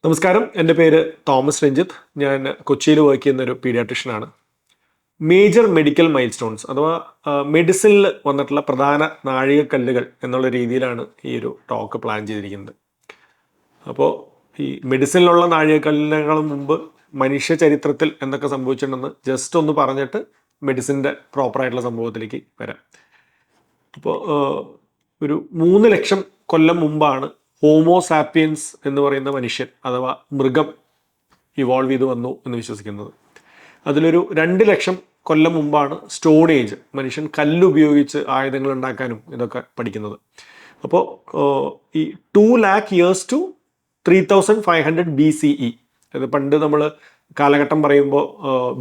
നമസ്കാരം, എൻ്റെ പേര് തോമസ് രഞ്ജിത്ത്. ഞാൻ കൊച്ചിയിൽ വർക്ക് ചെയ്യുന്ന ഒരു പീഡിയാട്രിഷ്യനാണ്. മേജർ മെഡിക്കൽ മൈൽ സ്റ്റോൺസ് അഥവാ മെഡിസിനിൽ വന്നിട്ടുള്ള പ്രധാന നാഴികക്കല്ലുകൾ എന്നുള്ള രീതിയിലാണ് ഈ ഒരു ടോക്ക് പ്ലാൻ ചെയ്തിരിക്കുന്നത്. അപ്പോൾ ഈ മെഡിസിനിലുള്ള നാഴികക്കല്ലിനേക്കാളും മുമ്പ് മനുഷ്യ ചരിത്രത്തിൽ എന്തൊക്കെ സംഭവിച്ചിട്ടുണ്ടെന്ന് ജസ്റ്റ് ഒന്ന് പറഞ്ഞിട്ട് മെഡിസിൻ്റെ പ്രോപ്പറായിട്ടുള്ള സംഭവത്തിലേക്ക് വരാം. അപ്പോൾ ഒരു 3 ലക്ഷം കൊല്ലം മുമ്പാണ് ഹോമോസാപ്പിയൻസ് എന്ന് പറയുന്ന മനുഷ്യൻ അഥവാ മൃഗം ഇവോൾവ് ചെയ്ത് വന്നു എന്ന് വിശ്വസിക്കുന്നത്. അതിലൊരു 2 ലക്ഷം കൊല്ലം മുമ്പാണ് സ്റ്റോൺ ഏജ്, മനുഷ്യൻ കല്ലുപയോഗിച്ച് ആയുധങ്ങൾ ഉണ്ടാക്കാനും ഇതൊക്കെ പഠിക്കുന്നത്. അപ്പോൾ ഈ 2 lakh years to 3500 BCE, അത് പണ്ട് നമ്മൾ കാലഘട്ടം പറയുമ്പോൾ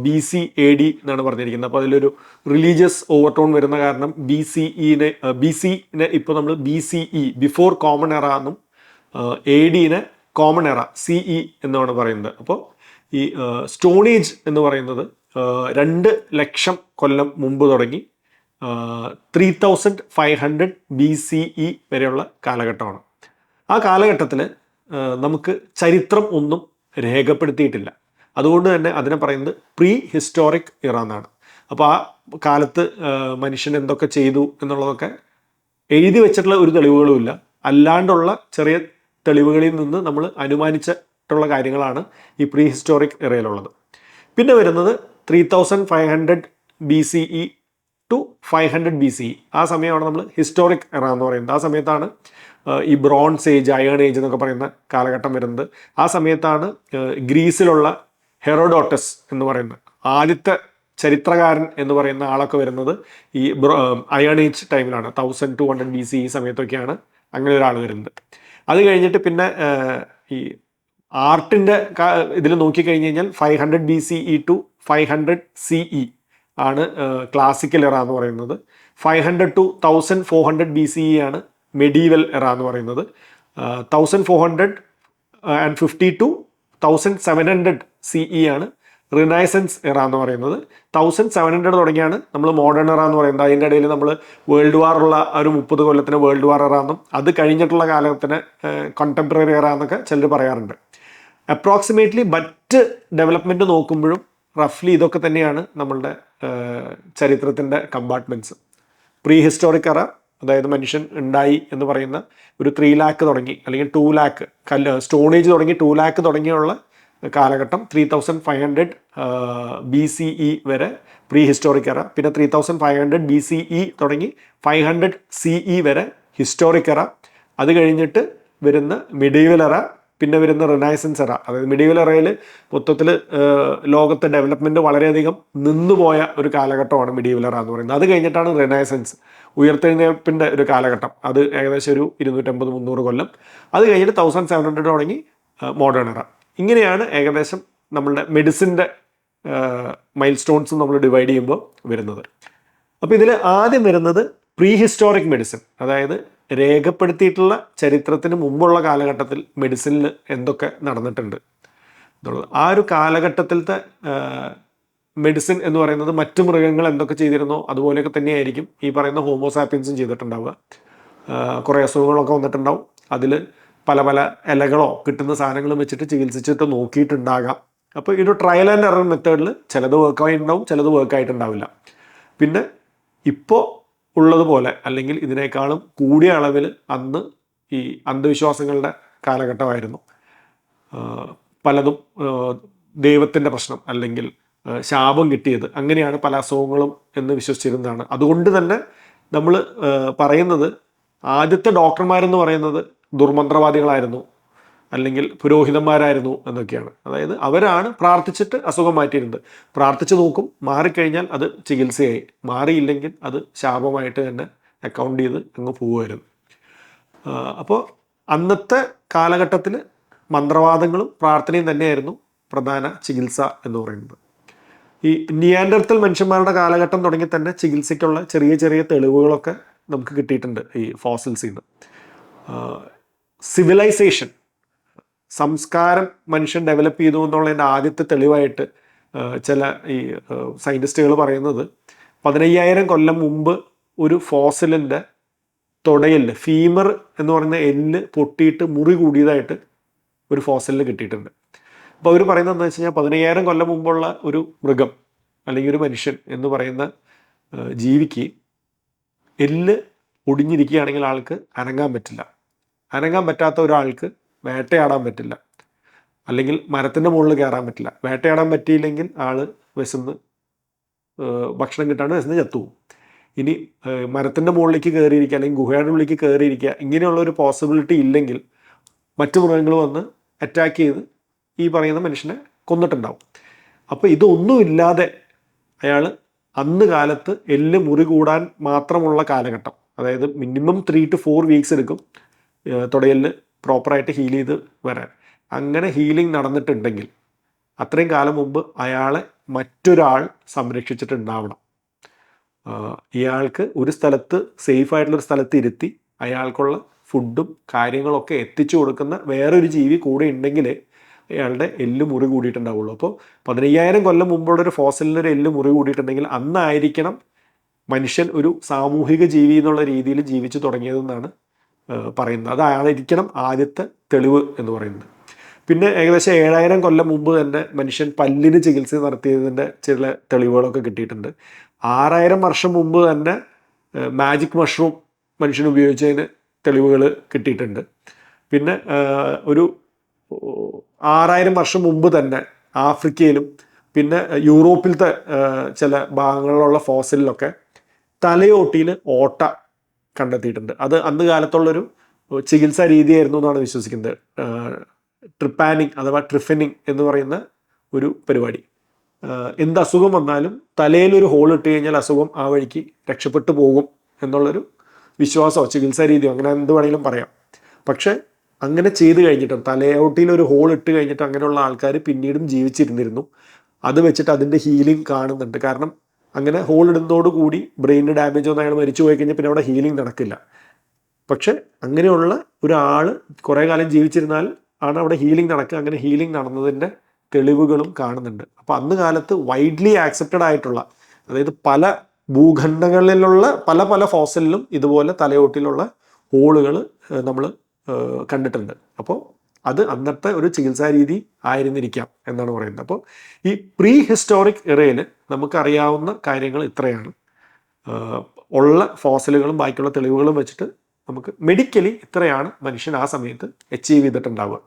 BC AD എന്നാണ് പറഞ്ഞിരിക്കുന്നത്. അപ്പോൾ അതിലൊരു റിലീജിയസ് ഓവർടോൺ വരുന്ന കാരണം BCനെ ഇപ്പോൾ നമ്മൾ BCE ബിഫോർ കോമൺ എറ എന്നും ADനെ കോമൺ എറ CE എന്നാണ് പറയുന്നത്. അപ്പോൾ ഈ സ്റ്റോൺ ഏജ് എന്ന് പറയുന്നത് 2 ലക്ഷം കൊല്ലം മുമ്പ് തുടങ്ങി 3500 BCE വരെയുള്ള കാലഘട്ടമാണ്. ആ കാലഘട്ടത്തിൽ നമുക്ക് ചരിത്രം ഒന്നും രേഖപ്പെടുത്തിയിട്ടില്ല. അതുകൊണ്ട് തന്നെ അതിനെ പറയുന്നത് പ്രീ ഹിസ്റ്റോറിക് ഇറ എന്നാണ്. അപ്പോൾ ആ കാലത്ത് മനുഷ്യൻ എന്തൊക്കെ ചെയ്തു എന്നുള്ളതൊക്കെ എഴുതി വെച്ചിട്ടുള്ള ഒരു തെളിവുകളുമില്ല. അല്ലാണ്ടുള്ള ചെറിയ തെളിവുകളിൽ നിന്ന് നമ്മൾ അനുമാനിച്ചിട്ടുള്ള കാര്യങ്ങളാണ് ഈ പ്രീ ഹിസ്റ്റോറിക് ഇറയിലുള്ളത്. പിന്നെ വരുന്നത് 3500 BCE ടു 500 BCE. ആ സമയമാണ് നമ്മൾ ഹിസ്റ്റോറിക് ഇറ എന്ന് പറയുന്നത്. ആ സമയത്താണ് ഈ ബ്രോൺസ് ഏജ്, അയേൺ ഏജ് എന്നൊക്കെ പറയുന്ന കാലഘട്ടം വരുന്നത്. ആ സമയത്താണ് ഗ്രീസിലുള്ള ഹെറോഡോട്ടസ് എന്ന് പറയുന്ന ആദ്യത്തെ ചരിത്രകാരൻ എന്ന് പറയുന്ന ആളൊക്കെ വരുന്നത് ഈ അയേൺ ഏജ് ടൈമിലാണ്. 1200 BCE സമയത്തൊക്കെയാണ് അങ്ങനെ ഒരാൾ വരുന്നത്. അത് കഴിഞ്ഞിട്ട് പിന്നെ ഈ ആർട്ടിൻ്റെ ഇതിൽ നോക്കിക്കഴിഞ്ഞ് കഴിഞ്ഞാൽ 500 BCE ടു 500 CE ആണ് ക്ലാസിക്കൽ എറ എന്ന് പറയുന്നത്. 500 ടു 1400 BCE ആണ് മെഡീവൽ എറ എന്ന് പറയുന്നത്. 1450 ടു 1700 CE ആണ് റിനൈസൻസ് എറ എന്ന് പറയുന്നത്. 1700 തുടങ്ങിയാണ് നമ്മൾ മോഡേൺ എറ എന്ന് പറയുന്നത്. അതിൻ്റെ ഇടയിൽ നമ്മൾ വേൾഡ് വാർ ഉള്ള ഒരു 30 കൊല്ലത്തിന് വേൾഡ് വാർ എറ എന്നും അത് കഴിഞ്ഞിട്ടുള്ള കാലത്തിന് കണ്ടംപററി എറ എന്നൊക്കെ ചിലർ പറയാറുണ്ട്. അപ്രോക്സിമേറ്റ്ലി മറ്റ് ഡെവലപ്മെൻറ്റ് നോക്കുമ്പോഴും റഫ്ലി ഇതൊക്കെ തന്നെയാണ് നമ്മളുടെ ചരിത്രത്തിൻ്റെ കമ്പാർട്ട്മെൻറ്റ്സ്. പ്രീ ഹിസ്റ്റോറിക് എറ, അതായത് മനുഷ്യൻ ഉണ്ടായി എന്ന് പറയുന്ന ഒരു 3 lakh തുടങ്ങി, അല്ലെങ്കിൽ 2 lakh സ്റ്റോണേജ് തുടങ്ങി 2 lakh തുടങ്ങിയുള്ള കാലഘട്ടം 3500 BCE വരെ പ്രീ ഹിസ്റ്റോറിക് എറ. പിന്നെ 3500 BCE തുടങ്ങി 500 CE വരെ ഹിസ്റ്റോറിക് എറ. അത് കഴിഞ്ഞിട്ട് വരുന്ന മിഡീവൽ എറ, പിന്നെ വരുന്ന റിനൈസൻസ് എറ. അതായത് മിഡീവൽ എറയിൽ മൊത്തത്തിൽ ലോകത്തെ ഡെവലപ്മെൻറ്റ് വളരെയധികം നിന്നുപോയ ഒരു കാലഘട്ടമാണ് മിഡീവൽ എറ എന്ന് പറയുന്നത്. അത് കഴിഞ്ഞിട്ടാണ് റിനൈസൻസ്, ഉയർത്തെഴുന്നേൽപ്പിൻ്റെ ഒരു കാലഘട്ടം. അത് ഏകദേശം ഒരു 250-300 കൊല്ലം. അത് കഴിഞ്ഞിട്ട് 1700 തുടങ്ങി മോഡേൺ എറ. ഇങ്ങനെയാണ് ഏകദേശം നമ്മളുടെ മെഡിസിൻ്റെ മൈൽ സ്റ്റോൺസ് നമ്മൾ ഡിവൈഡ് ചെയ്യുമ്പോൾ വരുന്നത്. അപ്പോൾ ഇതിൽ ആദ്യം വരുന്നത് പ്രീ ഹിസ്റ്റോറിക് മെഡിസിൻ, അതായത് രേഖപ്പെടുത്തിയിട്ടുള്ള ചരിത്രത്തിന് മുമ്പുള്ള കാലഘട്ടത്തിൽ മെഡിസിനിൽ എന്തൊക്കെ നടന്നിട്ടുണ്ട് എന്നുള്ളത്. ആ ഒരു കാലഘട്ടത്തിലത്തെ മെഡിസിൻ എന്ന് പറയുന്നത് മറ്റു മൃഗങ്ങൾ എന്തൊക്കെ ചെയ്തിരുന്നോ അതുപോലെയൊക്കെ തന്നെയായിരിക്കും ഈ പറയുന്ന ഹോമോസാപ്പിയൻസും ചെയ്തിട്ടുണ്ടാവുക. കുറേ അസുഖങ്ങളൊക്കെ വന്നിട്ടുണ്ടാവും. അതിൽ പല പല ഇലകളോ കിട്ടുന്ന സാധനങ്ങളും വെച്ചിട്ട് ചികിത്സിച്ചിട്ട് നോക്കിയിട്ടുണ്ടാകാം. അപ്പോൾ ഈ ഒരു ട്രയൽ ആൻഡ് എറർ മെത്തേഡിൽ ചിലത് വർക്കായിട്ടുണ്ടാവും, ചിലത് വർക്കായിട്ടുണ്ടാവില്ല. പിന്നെ ഇപ്പോൾ ഉള്ളതുപോലെ അല്ലെങ്കിൽ ഇതിനേക്കാളും കൂടിയ അളവിൽ അന്ന് ഈ അന്ധവിശ്വാസങ്ങളുടെ കാലഘട്ടമായിരുന്നു. പലതും ദൈവത്തിൻ്റെ പ്രശ്നം അല്ലെങ്കിൽ ശാപം കിട്ടിയത്, അങ്ങനെയാണ് പല അസുഖങ്ങളും എന്ന് വിശ്വസിച്ചിരുന്നതാണ്. അതുകൊണ്ട് തന്നെ നമ്മൾ പറയുന്നത് ആദ്യത്തെ ഡോക്ടർമാരെന്ന് പറയുന്നത് ദുർമന്ത്രവാദികളായിരുന്നു അല്ലെങ്കിൽ പുരോഹിതന്മാരായിരുന്നു എന്നൊക്കെയാണ്. അതായത് അവരാണ് പ്രാർത്ഥിച്ചിട്ട് അസുഖം മാറ്റിയിരുന്നത്. പ്രാർത്ഥിച്ച് നോക്കും, മാറിക്കഴിഞ്ഞാൽ അത് ചികിത്സയായി, മാറിയില്ലെങ്കിൽ അത് ശാപമായിട്ട് തന്നെ അക്കൗണ്ട് ചെയ്ത് അങ്ങ് പോവുമായിരുന്നു. അപ്പോൾ അന്നത്തെ കാലഘട്ടത്തിൽ മന്ത്രവാദങ്ങളും പ്രാർത്ഥനയും തന്നെയായിരുന്നു പ്രധാന ചികിത്സ എന്ന് പറയുന്നത്. ഈ നിയാൻഡർത്തൽ മനുഷ്യന്മാരുടെ കാലഘട്ടം തുടങ്ങി തന്നെ ചികിത്സയ്ക്കുള്ള ചെറിയ ചെറിയ തെളിവുകളൊക്കെ നമുക്ക് കിട്ടിയിട്ടുണ്ട് ഈ ഫോസിൽസിൽ നിന്ന്. സിവിലൈസേഷൻ, സംസ്കാരം മനുഷ്യൻ ഡെവലപ്പ് ചെയ്തു എന്നുള്ളതിൻ്റെ ആദ്യത്തെ തെളിവായിട്ട് ചില ഈ സയൻറ്റിസ്റ്റുകൾ പറയുന്നത് 15,000 കൊല്ലം മുമ്പ് ഒരു ഫോസിലിൻ്റെ തുടയിൽ ഫീമർ എന്ന് പറയുന്ന എല്ല് പൊട്ടിയിട്ട് മുറി കൂടിയതായിട്ട് ഒരു ഫോസിലിൽ കിട്ടിയിട്ടുണ്ട്. അപ്പോൾ അവർ പറയുന്നത് എന്താ വെച്ച് കഴിഞ്ഞാൽ 15,000 കൊല്ലം മുമ്പുള്ള ഒരു മൃഗം അല്ലെങ്കിൽ ഒരു മനുഷ്യൻ എന്ന് പറയുന്ന ജീവിക്ക് എല്ല് ഒടിഞ്ഞിരിക്കുകയാണെങ്കിൽ ആൾക്ക് അനങ്ങാൻ പറ്റില്ല. അനങ്ങാൻ പറ്റാത്ത ഒരാൾക്ക് വേട്ടയാടാൻ പറ്റില്ല, അല്ലെങ്കിൽ മരത്തിൻ്റെ മുകളിൽ കയറാൻ പറ്റില്ല. വേട്ടയാടാൻ പറ്റിയില്ലെങ്കിൽ ആൾ വിശന്ന് ഭക്ഷണം കിട്ടാണ്ട് വിശന്ന് ചത്തുപോകും. ഇനി മരത്തിൻ്റെ മുകളിലേക്ക് കയറിയിരിക്കുക അല്ലെങ്കിൽ ഗുഹയുടെ ഉള്ളിലേക്ക് കയറിയിരിക്കുക ഇങ്ങനെയുള്ള ഒരു പോസിബിലിറ്റി ഇല്ലെങ്കിൽ മറ്റു മൃഗങ്ങൾ വന്ന് അറ്റാക്ക് ചെയ്ത് ഈ പറയുന്ന മനുഷ്യനെ കൊന്നിട്ടുണ്ടാവും. അപ്പോൾ ഇതൊന്നുമില്ലാതെ അയാൾ അന്ന് കാലത്ത് എല്ല് മുറി കൂടാൻ മാത്രമുള്ള കാലഘട്ടം, അതായത് മിനിമം 3 to 4 വീക്സ് എടുക്കും തുടയെല്ല് പ്രോപ്പറായിട്ട് ഹീൽ ചെയ്ത് വരാൻ. അങ്ങനെ ഹീലിംഗ് നടന്നിട്ടുണ്ടെങ്കിൽ അത്രയും കാലം മുമ്പ് അയാളെ മറ്റൊരാൾ സംരക്ഷിച്ചിട്ടുണ്ടാവണം. ഇയാൾക്ക് ഒരു സ്ഥലത്ത് സേഫായിട്ടുള്ളൊരു സ്ഥലത്ത് ഇരുത്തി അയാൾക്കുള്ള ഫുഡും കാര്യങ്ങളൊക്കെ എത്തിച്ചു കൊടുക്കുന്ന വേറൊരു ജീവി കൂടെ ഉണ്ടെങ്കിലേ അയാളുടെ എല്ല് മുറി കൂടിയിട്ടുണ്ടാവുള്ളൂ. അപ്പോൾ 15,000 കൊല്ലം മുമ്പുള്ളൊരു ഫോസിലിനൊരു എല്ല് മുറി കൂടിയിട്ടുണ്ടെങ്കിൽ അന്നായിരിക്കണം മനുഷ്യൻ ഒരു സാമൂഹിക ജീവി എന്നുള്ള രീതിയിൽ ജീവിച്ചു തുടങ്ങിയതെന്നാണ് പറയുന്നത്. അതായിരിക്കണം ആദ്യത്തെ തെളിവ് എന്ന് പറയുന്നത്. പിന്നെ ഏകദേശം 7,000 കൊല്ലം മുമ്പ് തന്നെ മനുഷ്യൻ പല്ലിന് ചികിത്സ നടത്തിയതിൻ്റെ ചില തെളിവുകളൊക്കെ കിട്ടിയിട്ടുണ്ട്. 6,000 വർഷം മുമ്പ് തന്നെ മാജിക് മഷ്റൂം മനുഷ്യൻ ഉപയോഗിച്ചതിന് തെളിവുകൾ കിട്ടിയിട്ടുണ്ട്. പിന്നെ ഒരു 6,000 വർഷം മുമ്പ് തന്നെ ആഫ്രിക്കയിലും പിന്നെ യൂറോപ്പിലത്തെ ചില ഭാഗങ്ങളിലുള്ള ഫോസിലൊക്കെ തലയോട്ടിയിൽ ഓട്ട കണ്ടെത്തിയിട്ടുണ്ട്. അത് അന്ന് കാലത്തുള്ളൊരു ചികിത്സാ രീതിയായിരുന്നു എന്നാണ് വിശ്വസിക്കുന്നത്. ട്രിപ്പാനിങ് അഥവാ ട്രിഫനിങ് എന്ന് പറയുന്ന ഒരു പരിപാടി. എന്ത് അസുഖം വന്നാലും തലയിലൊരു ഹോൾ ഇട്ട് കഴിഞ്ഞാൽ അസുഖം ആ വഴിക്ക് രക്ഷപ്പെട്ടു പോകും എന്നുള്ളൊരു വിശ്വാസമോ ചികിത്സാ രീതിയോ അങ്ങനെ എന്ത് വേണമെങ്കിലും പറയാം. പക്ഷേ അങ്ങനെ ചെയ്ത് കഴിഞ്ഞിട്ടും തലയോട്ടിയിൽ ഒരു ഹോൾ ഇട്ട് കഴിഞ്ഞിട്ട് അങ്ങനെയുള്ള ആൾക്കാർ പിന്നീടും ജീവിച്ചിരുന്നിരുന്നു. അത് വെച്ചിട്ട് അതിൻ്റെ ഹീലിംഗ് കാണുന്നുണ്ട്. കാരണം അങ്ങനെ ഹോൾ ഇടുന്നതോടുകൂടി ബ്രെയിന് ഡാമേജ് വന്ന് അയാൾ മരിച്ചു പോയി കഴിഞ്ഞാൽ പിന്നെ അവിടെ ഹീലിംഗ് നടക്കില്ല. പക്ഷെ അങ്ങനെയുള്ള ഒരാൾ കുറേ കാലം ജീവിച്ചിരുന്നാൽ ആണ് അവിടെ ഹീലിംഗ് നടക്കുക. അങ്ങനെ ഹീലിംഗ് നടന്നതിൻ്റെ തെളിവുകളും കാണുന്നുണ്ട്. അപ്പോൾ അന്ന് കാലത്ത് വൈഡ്ലി ആക്സെപ്റ്റഡ് ആയിട്ടുള്ള, അതായത് പല ഭൂഖണ്ഡങ്ങളിലുള്ള പല പല ഫോസിലിലും ഇതുപോലെ തലയോട്ടിലുള്ള ഹോളുകൾ നമ്മൾ കണ്ടിട്ടുണ്ട്. അപ്പോൾ അത് അന്നത്തെ ഒരു ചികിത്സാ രീതി ആയിരുന്നിരിക്കാം എന്നാണ് പറയുന്നത്. അപ്പോൾ ഈ പ്രീ ഹിസ്റ്റോറിക് ഇറയിൽ നമുക്കറിയാവുന്ന കാര്യങ്ങൾ ഇത്രയാണ്. ഉള്ള ഫോസിലുകളും ബാക്കിയുള്ള തെളിവുകളും വെച്ചിട്ട് നമുക്ക് മെഡിക്കലി ഇത്രയാണ് മനുഷ്യൻ ആ സമയത്ത് അച്ചീവ് ചെയ്തിട്ടുണ്ടാവുക.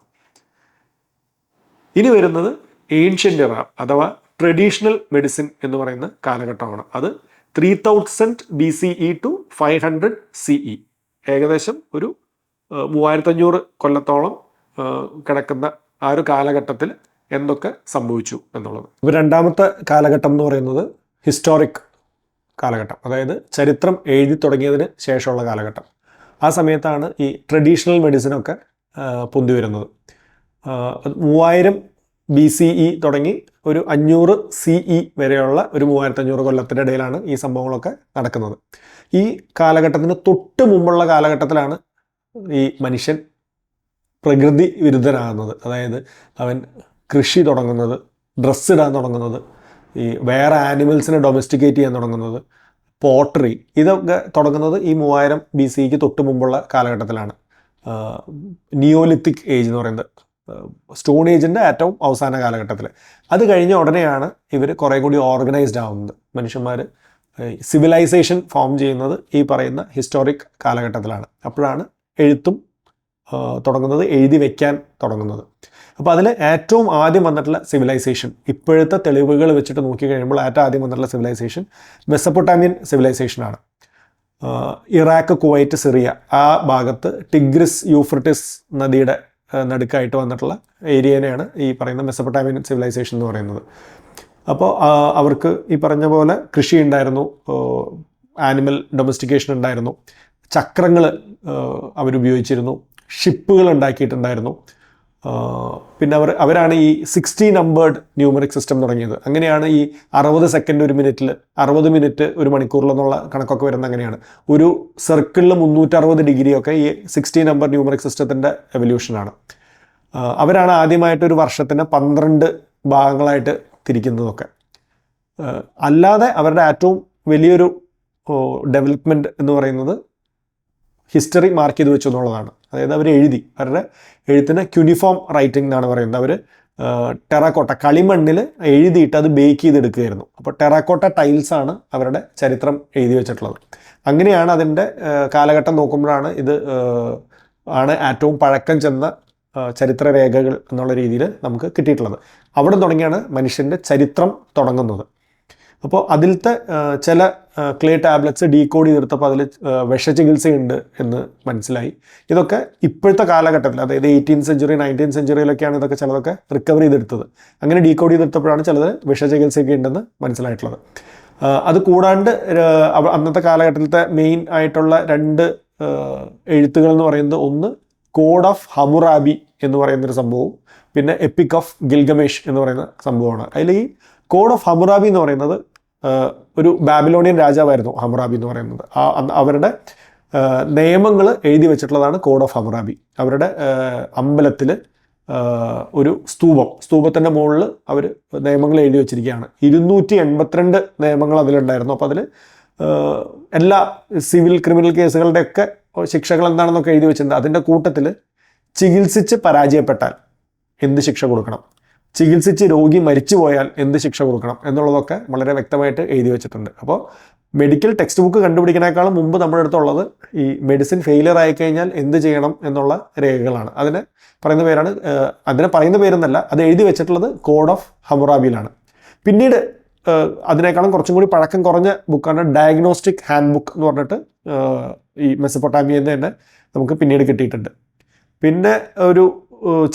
ഇനി വരുന്നത് ഏൻഷ്യൻ്റ് ഇറ അഥവാ ട്രഡീഷണൽ മെഡിസിൻ എന്ന് പറയുന്ന കാലഘട്ടമാണ്. അത് 3000 BCE to 500 CE, ഏകദേശം ഒരു 3500 കൊല്ലത്തോളം കിടക്കുന്ന ആ ഒരു കാലഘട്ടത്തിൽ എന്തൊക്കെ സംഭവിച്ചു എന്നുള്ളത്. ഇപ്പോൾ രണ്ടാമത്തെ കാലഘട്ടം എന്ന് പറയുന്നത് ഹിസ്റ്റോറിക് കാലഘട്ടം, അതായത് ചരിത്രം എഴുതി തുടങ്ങിയതിന് ശേഷമുള്ള കാലഘട്ടം. ആ സമയത്താണ് ഈ ട്രഡീഷണൽ മെഡിസിനൊക്കെ പൊന്തി വരുന്നത്. 3000 BCE തുടങ്ങി ഒരു 500 CE വരെയുള്ള ഒരു 3500 കൊല്ലത്തിൻ്റെ ഇടയിലാണ് ഈ സംഭവങ്ങളൊക്കെ നടക്കുന്നത്. ഈ കാലഘട്ടത്തിന് തൊട്ട് മുമ്പുള്ള കാലഘട്ടത്തിലാണ് ഈ മനുഷ്യൻ പ്രകൃതി വിരുദ്ധനാകുന്നത്. അതായത് അവൻ കൃഷി തുടങ്ങുന്നത്, ഡ്രസ്സ് ഇടാൻ തുടങ്ങുന്നത്, ഈ വേറെ ആനിമൽസിനെ ഡൊമസ്റ്റിക്കേറ്റ് ചെയ്യാൻ തുടങ്ങുന്നത്, പോട്ടറി, ഇതൊക്കെ തുടങ്ങുന്നത് ഈ 3000 BCEക്ക് തൊട്ട് മുമ്പുള്ള കാലഘട്ടത്തിലാണ്. നിയോലിത്തിക് ഏജ് എന്ന് പറയുന്നത് സ്റ്റോൺ ഏജിൻ്റെ ഏറ്റവും അവസാന കാലഘട്ടത്തിൽ. അത് കഴിഞ്ഞ ഉടനെയാണ് ഇവർ കുറേ കൂടി ഓർഗനൈസ്ഡ് ആവുന്നത്. മനുഷ്യന്മാർ സിവിലൈസേഷൻ ഫോം ചെയ്യുന്നത് ഈ പറയുന്ന ഹിസ്റ്റോറിക് കാലഘട്ടത്തിലാണ്. അപ്പോഴാണ് എഴുത്തും തുടങ്ങുന്നത്, എഴുതി വയ്ക്കാൻ തുടങ്ങുന്നത്. അപ്പോൾ അതിൽ ഏറ്റവും ആദ്യം വന്നിട്ടുള്ള സിവിലൈസേഷൻ, ഇപ്പോഴത്തെ തെളിവുകൾ വെച്ചിട്ട് നോക്കി കഴിയുമ്പോൾ ഏറ്റവും ആദ്യം വന്നിട്ടുള്ള സിവിലൈസേഷൻ മെസപ്പൊട്ടാമിയൻ സിവിലൈസേഷനാണ്. ഇറാഖ്, കുവൈറ്റ്, സിറിയ ആ ഭാഗത്ത് ടിഗ്രിസ് യൂഫ്രട്ടിസ് നദിയുടെ നടുക്കായിട്ട് വന്നിട്ടുള്ള ഏരിയനെയാണ് ഈ പറയുന്ന മെസപ്പൊട്ടാമിയൻ സിവിലൈസേഷൻ എന്ന് പറയുന്നത്. അപ്പോൾ അവർക്ക് ഈ പറഞ്ഞ പോലെ കൃഷി ഉണ്ടായിരുന്നു, ആനിമൽ ഡൊമസ്റ്റിക്കേഷൻ ഉണ്ടായിരുന്നു, ചക്രങ്ങൾ അവരുപയോഗിച്ചിരുന്നു, ഷിപ്പുകൾ ഉണ്ടാക്കിയിട്ടുണ്ടായിരുന്നു. പിന്നെ അവരാണ് ഈ 60 നമ്പേർഡ് ന്യൂമറിക് സിസ്റ്റം തുടങ്ങിയത്. അങ്ങനെയാണ് ഈ 60 സെക്കൻഡ് ഒരു മിനിറ്റിൽ, 60 മിനിറ്റ് ഒരു മണിക്കൂറിലെന്നുള്ള കണക്കൊക്കെ വരുന്നത് അങ്ങനെയാണ്. ഒരു സർക്കിളിൽ 360 ഡിഗ്രിയൊക്കെ ഈ 60 നമ്പർ ന്യൂമറിക് സിസ്റ്റത്തിൻ്റെ എവല്യൂഷനാണ്. അവരാണ് ആദ്യമായിട്ട് ഒരു വർഷത്തിന് 12 ഭാഗങ്ങളായിട്ട് തിരിക്കുന്നതൊക്കെ. അല്ലാതെ അവരുടെ ഏറ്റവും വലിയൊരു ഡെവലപ്മെൻറ്റ് എന്ന് പറയുന്നത് ഹിസ്റ്ററി മാർക്ക് ചെയ്ത് വെച്ചു എന്നുള്ളതാണ്. അതായത് അവർ എഴുതി, അവരുടെ എഴുത്തിന് ക്യൂണിഫോം റൈറ്റിംഗ് എന്നാണ് പറയുന്നത്. അവർ ടെറാക്കോട്ട കളിമണ്ണിൽ എഴുതിയിട്ട് അത് ബേക്ക് ചെയ്തെടുക്കുകയായിരുന്നു. അപ്പോൾ ടെറാക്കോട്ട ടൈൽസാണ് അവരുടെ ചരിത്രം എഴുതി വെച്ചിട്ടുള്ളത്. അങ്ങനെയാണ് അതിൻ്റെ കാലഘട്ടം നോക്കുമ്പോഴാണ് ഇത് ആണ് ഏറ്റവും പഴക്കം ചെന്ന ചരിത്രരേഖകൾ എന്നുള്ള രീതിയിൽ നമുക്ക് കിട്ടിയിട്ടുള്ളത്. അവിടെ തുടങ്ങിയാണ് മനുഷ്യൻ്റെ ചരിത്രം തുടങ്ങുന്നത്. അപ്പോൾ അതിലത്തെ ചില ക്ലേ ടാബ്ലറ്റ്സ് ഡീകോഡ് ചെയ്തെടുത്തപ്പോൾ അതിൽ വിഷചികിത്സയുണ്ട് എന്ന് മനസ്സിലായി. ഇതൊക്കെ ഇപ്പോഴത്തെ കാലഘട്ടത്തിൽ, അതായത് 18th സെഞ്ചുറി 19th സെഞ്ചുറിയിലൊക്കെയാണ് ഇതൊക്കെ ചിലതൊക്കെ റിക്കവർ ചെയ്തെടുത്തത്. അങ്ങനെ ഡീകോഡ് ചെയ്തെടുത്തപ്പോഴാണ് ചിലത് വിഷചികിത്സയൊക്കെ ഉണ്ടെന്ന് മനസ്സിലായിട്ടുള്ളത്. അത് കൂടാണ്ട് അന്നത്തെ കാലഘട്ടത്തിലത്തെ മെയിൻ ആയിട്ടുള്ള 2 എഴുത്തുകൾ എന്ന് പറയുന്നത്, ഒന്ന് കോഡ് ഓഫ് ഹമുറാബി എന്ന് പറയുന്നൊരു സംഭവവും പിന്നെ എപ്പിക് ഓഫ് ഗിൽഗമേഷ് എന്ന് പറയുന്ന സംഭവമാണ്. അതിൽ ഈ കോഡ് ഓഫ് ഹമുറാബി എന്ന് പറയുന്നത് ഒരു ബാബിലോണിയൻ രാജാവായിരുന്നു ഹമുറാബി എന്ന് പറയുന്നത്. അവരുടെ നിയമങ്ങൾ എഴുതി വെച്ചിട്ടുള്ളതാണ് കോഡ് ഓഫ് ഹമുറാബി. അവരുടെ അമ്പലത്തിൽ ഒരു സ്തൂപത്തിൻ്റെ മുകളിൽ അവർ നിയമങ്ങൾ എഴുതി വെച്ചിരിക്കുകയാണ്. 282 നിയമങ്ങൾ അതിലുണ്ടായിരുന്നു. അപ്പോൾ അതിൽ എല്ലാ സിവിൽ ക്രിമിനൽ കേസുകളുടെയൊക്കെ ശിക്ഷകൾ എന്താണെന്നൊക്കെ എഴുതി വെച്ചിട്ടുണ്ട്. അതിൻ്റെ കൂട്ടത്തിൽ ചികിത്സിച്ച് പരാജയപ്പെട്ടാൽ എന്ത് ശിക്ഷ കൊടുക്കണം, ചികിത്സിച്ച് രോഗി മരിച്ചു പോയാൽ എന്ത് ശിക്ഷ കൊടുക്കണം എന്നുള്ളതൊക്കെ വളരെ വ്യക്തമായിട്ട് എഴുതി വെച്ചിട്ടുണ്ട്. അപ്പോൾ മെഡിക്കൽ ടെക്സ്റ്റ് ബുക്ക് കണ്ടുപിടിക്കുന്നതിനേക്കാളും മുമ്പ് നമ്മുടെ അടുത്തുള്ളത് ഈ മെഡിസിൻ ഫെയിലിയർ ആയിക്കഴിഞ്ഞാൽ എന്ത് ചെയ്യണം എന്നുള്ള രേഖകളാണ്. അതിനെ പറയുന്ന പേരെന്നല്ല, അത് എഴുതി വെച്ചിട്ടുള്ളത് കോഡ് ഓഫ് ഹമുറാബിയിലാണ്. പിന്നീട് അതിനേക്കാളും കുറച്ചും കൂടി പഴക്കം കുറഞ്ഞ ബുക്കാണ് ഡയഗ്നോസ്റ്റിക് ഹാൻഡ് ബുക്ക് എന്ന് പറഞ്ഞിട്ട് ഈ മെസപ്പൊട്ടാമിയയിൽ നിന്ന് തന്നെ നമുക്ക് പിന്നീട് കിട്ടിയിട്ടുണ്ട്. പിന്നെ ഒരു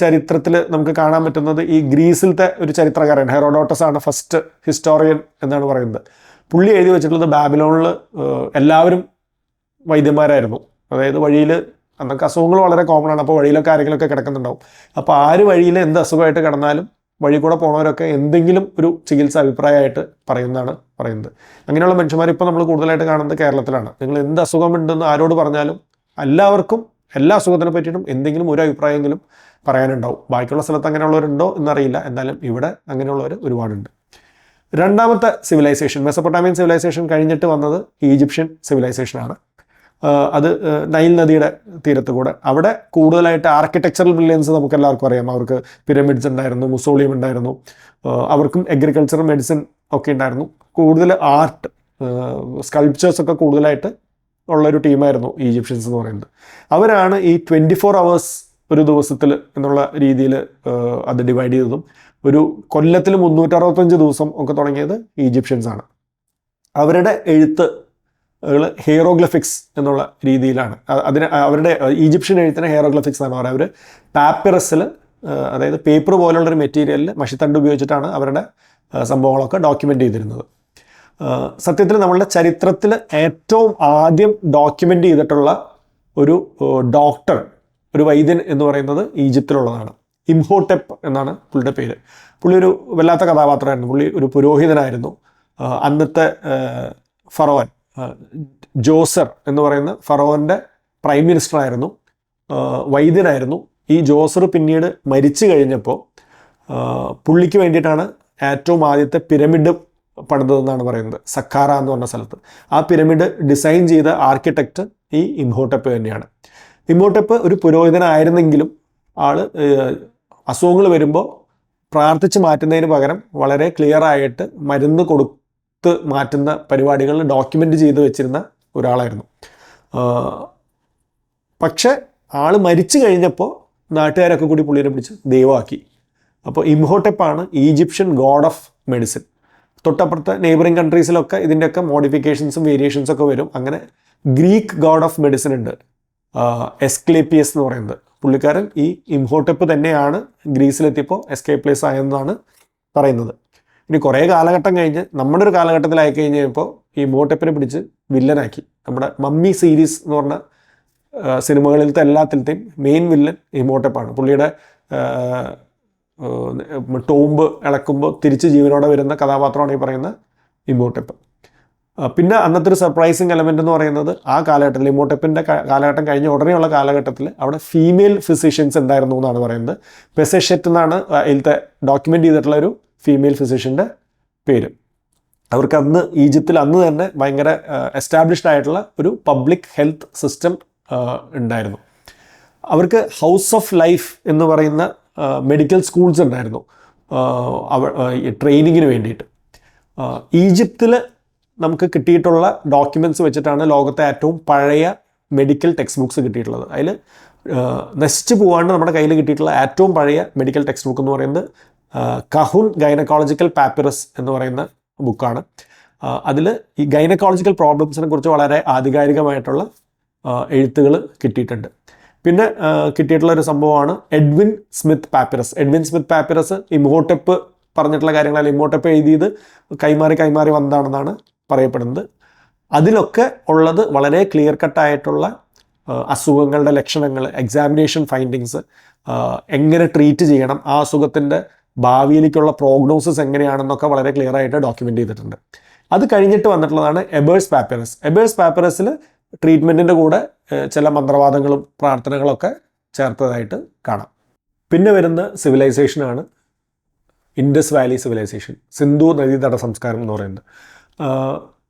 ചരിത്രത്തിൽ നമുക്ക് കാണാൻ പറ്റുന്നത് ഈ ഗ്രീസിലത്തെ ഒരു ചരിത്രകാരൻ ഹെറോഡോട്ടസ് ആണ് ഫസ്റ്റ് ഹിസ്റ്റോറിയൻ എന്നാണ് പറയുന്നത്. പുള്ളി എഴുതി വെച്ചിട്ടുള്ളത് ബാബിലോണിൽ എല്ലാവരും വൈദ്യന്മാരായിരുന്നു. അതായത് വഴിയിൽ അന്നൊക്കെ അസുഖങ്ങൾ വളരെ കോമൺ ആണ്. അപ്പോൾ വഴിയിലൊക്കെ ആരെങ്കിലുമൊക്കെ കിടക്കുന്നുണ്ടാവും. അപ്പോൾ ആര് വഴിയിൽ എന്ത് അസുഖമായിട്ട് കിടന്നാലും വഴി കൂടെ പോണവരൊക്കെ എന്തെങ്കിലും ഒരു ചികിത്സ അഭിപ്രായമായിട്ട് പറയുന്നതാണ് പറയുന്നത്. അങ്ങനെയുള്ള മനുഷ്യന്മാർ ഇപ്പോൾ നമ്മൾ കൂടുതലായിട്ട് കാണുന്നത് കേരളത്തിലാണ്. നിങ്ങൾ എന്ത് അസുഖമുണ്ടെന്ന് ആരോട് പറഞ്ഞാലും എല്ലാവർക്കും എല്ലാ അസുഖത്തിനെ പറ്റിയിട്ടും എന്തെങ്കിലും ഒരു അഭിപ്രായമെങ്കിലും പറയാനുണ്ടാവും. ബാക്കിയുള്ള സ്ഥലത്ത് അങ്ങനെയുള്ളവരുണ്ടോ എന്നറിയില്ല, എന്നാലും ഇവിടെ അങ്ങനെയുള്ളവർ ഒരുപാടുണ്ട്. രണ്ടാമത്തെ സിവിലൈസേഷൻ, മെസപ്പൊട്ടാമിയൻ സിവിലൈസേഷൻ കഴിഞ്ഞിട്ട് വന്നത് ഈജിപ്ഷ്യൻ സിവിലൈസേഷനാണ്. അത് നൈൽ നദിയുടെ തീരത്ത് കൂടെ. അവിടെ കൂടുതലായിട്ട് ആർക്കിടെക്ചറൽ ബ്രില്യൻസ് നമുക്ക് എല്ലാവർക്കും അറിയാം. അവർക്ക് പിരമിഡ്സ് ഉണ്ടായിരുന്നു, മുസോളിയം ഉണ്ടായിരുന്നു, അവർക്കും അഗ്രികൾച്ചർ, മെഡിസിൻ ഒക്കെ ഉണ്ടായിരുന്നു. കൂടുതൽ ആർട്ട്, സ്കൾപ്ചേഴ്സൊക്കെ കൂടുതലായിട്ട് ഉള്ളൊരു ടീമായിരുന്നു ഈജിപ്ഷ്യൻസ് എന്ന് പറയുന്നത്. അവരാണ് ഈ 24 hours ഒരു ദിവസത്തിൽ എന്നുള്ള രീതിയിൽ അത് ഡിവൈഡ് ചെയ്തതും ഒരു കൊല്ലത്തിൽ 365 ദിവസം ഒക്കെ തുടങ്ങിയത് ഈജിപ്ഷ്യൻസാണ്. അവരുടെ എഴുത്ത് ഹീറോഗ്ലിഫിക്സ് എന്നുള്ള രീതിയിലാണ്. അവരുടെ ഈജിപ്ഷ്യൻ എഴുത്തിന് ഹീറോഗ്ലിഫിക്സ് എന്നാണ് പറയുക. അവർ പാപ്പിറസിൽ, അതായത് പേപ്പർ പോലുള്ളൊരു മെറ്റീരിയലിൽ മഷിത്തണ്ട് ഉപയോഗിച്ചിട്ടാണ് അവരുടെ സംഭവങ്ങളൊക്കെ ഡോക്യുമെൻ്റ് ചെയ്തിരുന്നത്. സത്യത്തിൽ നമ്മളുടെ ചരിത്രത്തിൽ ഏറ്റവും ആദ്യം ഡോക്യുമെൻ്റ് ചെയ്തിട്ടുള്ള ഒരു ഡോക്ടർ, ഒരു വൈദ്യൻ എന്ന് പറയുന്നത് ഈജിപ്തിലുള്ളതാണ്. ഇംഹോടെപ്പ് എന്നാണ് പുള്ളിയുടെ പേര്. പുള്ളി ഒരു വല്ലാത്ത കഥാപാത്രമായിരുന്നു. പുള്ളി ഒരു പുരോഹിതനായിരുന്നു. അന്നത്തെ ഫറോവൻ ജോസർ എന്ന് പറയുന്ന ഫറോവൻ്റെ പ്രൈം മിനിസ്റ്റർ ആയിരുന്നു, വൈദ്യനായിരുന്നു. ഈ ജോസർ പിന്നീട് മരിച്ചു കഴിഞ്ഞപ്പോൾ പുള്ളിക്ക് വേണ്ടിയിട്ടാണ് ഏറ്റവും ആദ്യത്തെ പിരമിഡ് പണിതതെന്നാണ് പറയുന്നത്, സക്കാറ എന്ന് പറഞ്ഞ സ്ഥലത്ത്. ആ പിരമിഡ് ഡിസൈൻ ചെയ്ത ആർക്കിടെക്റ്റ് ഈ ഇംഹോടെപ്പ് തന്നെയാണ്. ഇംഹോടെപ്പ് ഒരു പുരോഹിതനായിരുന്നെങ്കിലും ആള് അസുഖങ്ങൾ വരുമ്പോൾ പ്രാർത്ഥിച്ച് മാറ്റുന്നതിന് പകരം വളരെ ക്ലിയർ ആയിട്ട് മരുന്ന് കൊടുത്ത് മാറ്റുന്ന പരിപാടികൾ ഡോക്യുമെൻ്റ് ചെയ്ത് വെച്ചിരുന്ന ഒരാളായിരുന്നു. പക്ഷെ ആൾ മരിച്ചു കഴിഞ്ഞപ്പോൾ നാട്ടുകാരൊക്കെ കൂടി പുള്ളിനെ പിടിച്ച് ദൈവമാക്കി. അപ്പോൾ ഇംഹോടെപ്പാണ് ഈജിപ്ഷ്യൻ ഗോഡ് ഓഫ് മെഡിസിൻ. തൊട്ടപ്പുറത്തെ നെയ്ബറിങ് കൺട്രീസിലൊക്കെ ഇതിൻ്റെയൊക്കെ മോഡിഫിക്കേഷൻസും വേരിയേഷൻസൊക്കെ വരും. അങ്ങനെ ഗ്രീക്ക് ഗോഡ് ഓഫ് മെഡിസിൻ ഉണ്ട്, എസ്ക്ലേപ്പിയസ് എന്ന് പറയുന്നത്. പുള്ളിക്കാരൻ ഈ ഇംഹോടെപ്പ് തന്നെയാണ് ഗ്രീസിലെത്തിയപ്പോൾ എസ്കേപ്ലേസ് ആയെന്നാണ് പറയുന്നത്. ഇനി കുറേ കാലഘട്ടം കഴിഞ്ഞ് നമ്മുടെ ഒരു കാലഘട്ടത്തിലായി കഴിഞ്ഞപ്പോൾ ഈ ഇംഹോടെപ്പിനെ പിടിച്ച് വില്ലനാക്കി. നമ്മുടെ മമ്മി സീരീസ് എന്ന് പറഞ്ഞ സിനിമകളിലത്തെ എല്ലാത്തിലത്തെയും മെയിൻ വില്ലൻ ഇംഹോടെപ്പാണ്. പുള്ളിയുടെ ടോംബ് ഇളക്കുമ്പോൾ തിരിച്ച് ജീവനോടെ വരുന്ന കഥാപാത്രമാണ് ഈ പറയുന്ന ഇംഹോടെപ്പ്. പിന്നെ അന്നത്തെ ഒരു സർപ്രൈസിങ് എലമെൻ്റ് എന്ന് പറയുന്നത് ആ കാലഘട്ടത്തിൽ, ഇംഹോടെപ്പിൻ്റെ കാലഘട്ടം കഴിഞ്ഞ ഉടനെയുള്ള കാലഘട്ടത്തിൽ അവിടെ ഫീമെയിൽ ഫിസിഷ്യൻസ് ഉണ്ടായിരുന്നു എന്നാണ് പറയുന്നത്. പെസെഷെറ്റ് എന്നാണ് ഇതിലത്തെ ഡോക്യുമെൻ്റ് ചെയ്തിട്ടുള്ള ഒരു ഫീമെയിൽ ഫിസിഷ്യൻ്റെ പേര്. അവർക്ക് അന്ന് ഈജിപ്തിൽ അന്ന് തന്നെ ഭയങ്കര എസ്റ്റാബ്ലിഷ്ഡ് ആയിട്ടുള്ള ഒരു പബ്ലിക് ഹെൽത്ത് സിസ്റ്റം ഉണ്ടായിരുന്നു. അവർക്ക് ഹൗസ് ഓഫ് ലൈഫ് എന്ന് പറയുന്ന മെഡിക്കൽ സ്കൂൾസ് ഉണ്ടായിരുന്നു ട്രെയിനിങ്ങിന് വേണ്ടിയിട്ട്. ഈജിപ്തിൽ നമുക്ക് കിട്ടിയിട്ടുള്ള ഡോക്യുമെൻറ്റ്സ് വെച്ചിട്ടാണ് ലോകത്തെ ഏറ്റവും പഴയ മെഡിക്കൽ ടെക്സ്റ്റ് ബുക്സ് കിട്ടിയിട്ടുള്ളത്. അതിൽ നശിച്ചു പോകാണ്ട് നമ്മുടെ കയ്യിൽ കിട്ടിയിട്ടുള്ള ഏറ്റവും പഴയ മെഡിക്കൽ ടെക്സ്റ്റ് ബുക്ക് എന്ന് പറയുന്നത് കഹുൻ ഗൈനക്കോളജിക്കൽ പാപ്പിറസ് എന്ന് പറയുന്ന ബുക്കാണ്. അതിൽ ഈ ഗൈനക്കോളജിക്കൽ പ്രോബ്ലംസിനെ കുറിച്ച് വളരെ ആധികാരികമായിട്ടുള്ള എഴുത്തുകൾ കിട്ടിയിട്ടുണ്ട്. പിന്നെ കിട്ടിയിട്ടുള്ള ഒരു സംഭവമാണ് Edwin Smith papyrus. Edwin Smith papyrus Imhotep പറഞ്ഞിട്ടുള്ള കാര്യങ്ങളല്ല, ഇമോട്ടെപ്പ് എഴുതിയത് കൈമാറി വന്നതാണെന്നാണ് പറയപ്പെടുന്നത്. അതിലൊക്കെ ഉള്ളത് വളരെ ക്ലിയർ കട്ടായിട്ടുള്ള അസുഖങ്ങളുടെ ലക്ഷണങ്ങൾ, എക്സാമിനേഷൻ ഫൈൻഡിങ്സ്, എങ്ങനെ ട്രീറ്റ് ചെയ്യണം, ആ അസുഖത്തിൻ്റെ ഭാവിയിലേക്കുള്ള പ്രോഗ്നോസിസ് എങ്ങനെയാണെന്നൊക്കെ വളരെ ക്ലിയർ ആയിട്ട് ഡോക്യുമെൻ്റ് ചെയ്തിട്ടുണ്ട്. അത് കഴിഞ്ഞിട്ട് വന്നിട്ടുള്ളതാണ് എബേഴ്സ് പാപ്പിറസ്. എബേഴ്സ് പാപ്പിറസിൽ ട്രീറ്റ്മെൻറ്റിൻ്റെ കൂടെ ചില മന്ത്രവാദങ്ങളും പ്രാർത്ഥനകളൊക്കെ ചേർത്തതായിട്ട് കാണാം. പിന്നെ വരുന്ന സിവിലൈസേഷനാണ് ഇൻഡസ് വാലി സിവിലൈസേഷൻ, സിന്ധു നദീതട സംസ്കാരം എന്ന് പറയുന്നത്.